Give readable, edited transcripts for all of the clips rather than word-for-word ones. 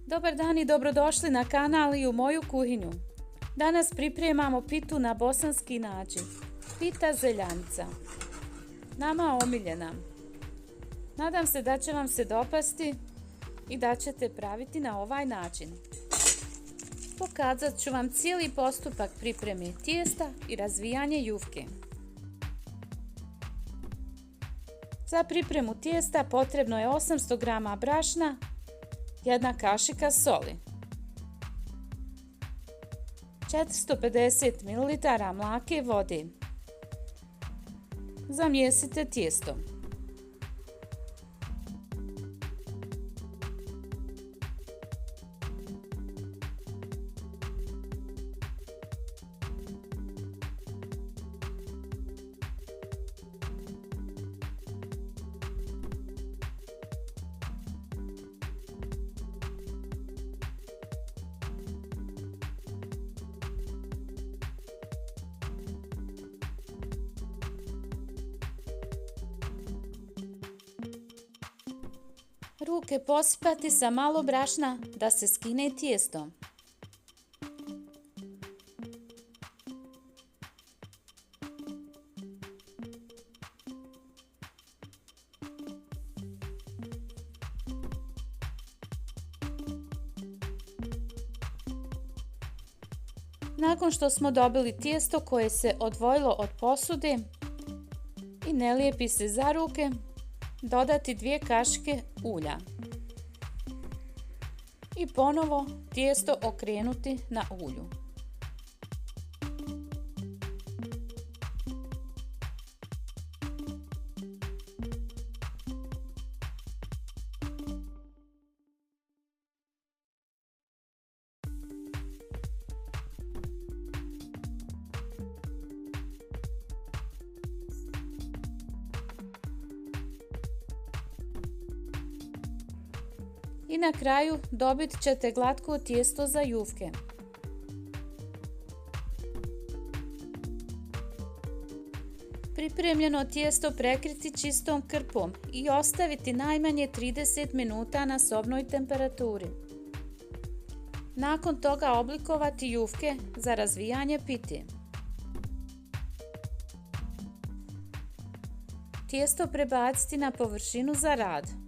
Dobar dan i dobrodošli na kanal i u moju kuhinju. Danas pripremamo pitu na bosanski način. Pita zeljanica. Nama omiljena. Nadam se da će vam se dopasti i da ćete praviti na ovaj način. Pokazat ću vam cijeli postupak pripreme tijesta i razvijanje jufke. Za pripremu tijesta potrebno je 800 g brašna, 1 kašika soli, 450 ml mlake vode. Zamjesite tijesto. Ruke posipati sa malo brašna da se skine tijesto. Nakon što smo dobili tijesto koje se odvojilo od posude i ne lijepi se za ruke, dodati 2 kašike ulja i ponovo tijesto okrenuti na ulju. I na kraju dobit ćete glatko tijesto za jufke. Pripremljeno tijesto prekriti čistom krpom i ostaviti najmanje 30 minuta na sobnoj temperaturi. Nakon toga oblikovati jufke za razvijanje pite. Tijesto prebaciti na površinu za rad.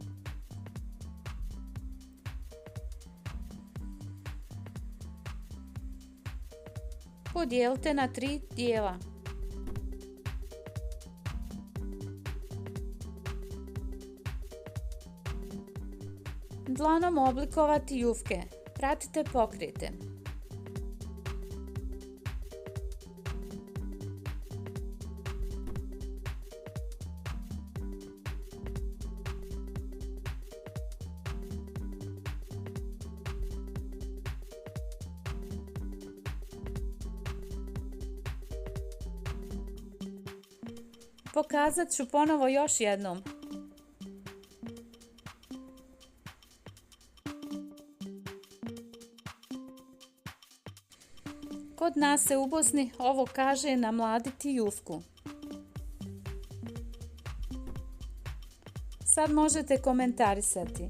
Podijelite na 3 dijela. Dlanom oblikovati jufke. Pratite pokrete. Pokazat ću ponovo još jednom. Kod nas se u Bosni ovo kaže namladiti jufku. Sad možete komentarisati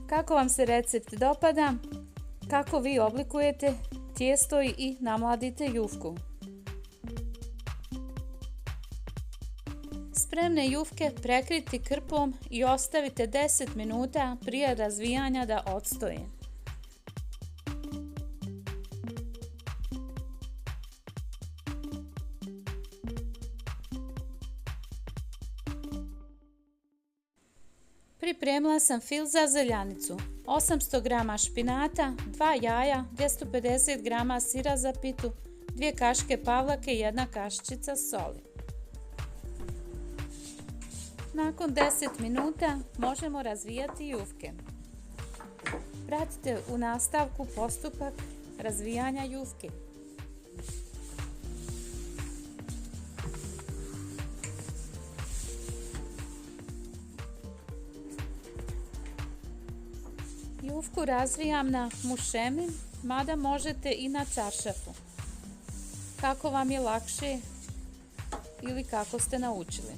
kako vam se recept dopada, kako vi oblikujete tijesto i namladite jufku. Spremne jufke prekriti krpom i ostavite 10 minuta prije razvijanja da odstoje. Pripremila sam fil za zeljanicu, 800 g špinata, 2 jaja, 250 g sira za pitu, 2 kašike pavlake i 1 kašičica soli. Nakon 10 minuta možemo razvijati jufke. Pratite u nastavku postupak razvijanja jufke. Jufku razvijam na mušemi, mada možete i na čaršafu. Kako vam je lakše ili kako ste naučili.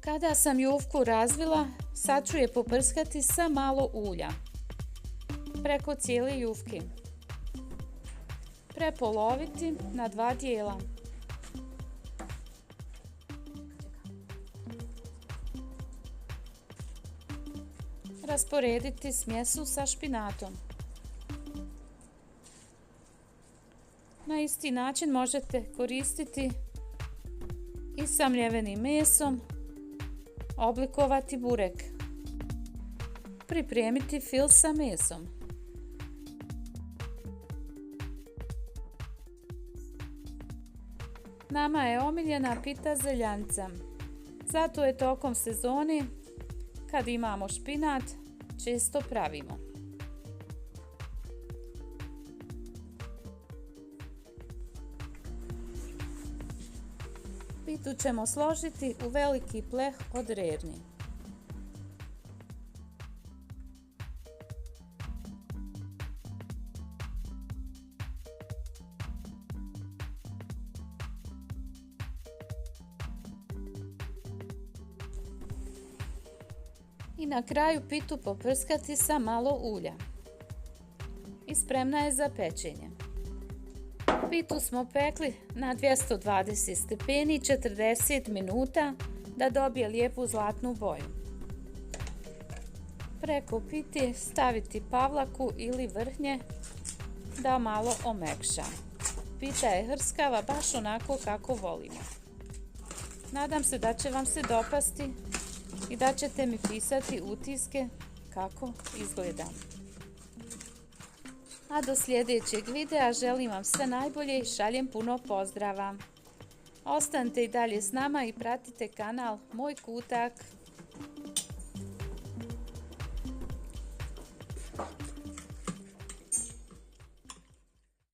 Kada sam jufku razvila, sad ću je poprskati sa malo ulja preko cijele jufke. Prepoloviti na 2 dijela. Rasporediti smjesu sa špinatom. Na isti način možete koristiti i sa mljevenim mesom, oblikovati burek. Pripremiti fil sa mesom. Nama je omiljena pita zeljanca. Zato je tokom sezone, kad imamo špinat, često pravimo. Pitu ćemo složiti u veliki pleh od rerni. I na kraju pitu poprskati sa malo ulja. I spremna je za pečenje. Pitu smo pekli na 220 stepeni 40 minuta da dobije lijepu zlatnu boju. Preko pite staviti pavlaku ili vrhnje da malo omekša. Pita je hrskava baš onako kako volimo. Nadam se da će vam se dopasti i da ćete mi pisati utiske kako izgledam. A do sljedećeg videa želim vam sve najbolje i šaljem puno pozdrava. Ostanite i dalje s nama i pratite kanal Moj kutak.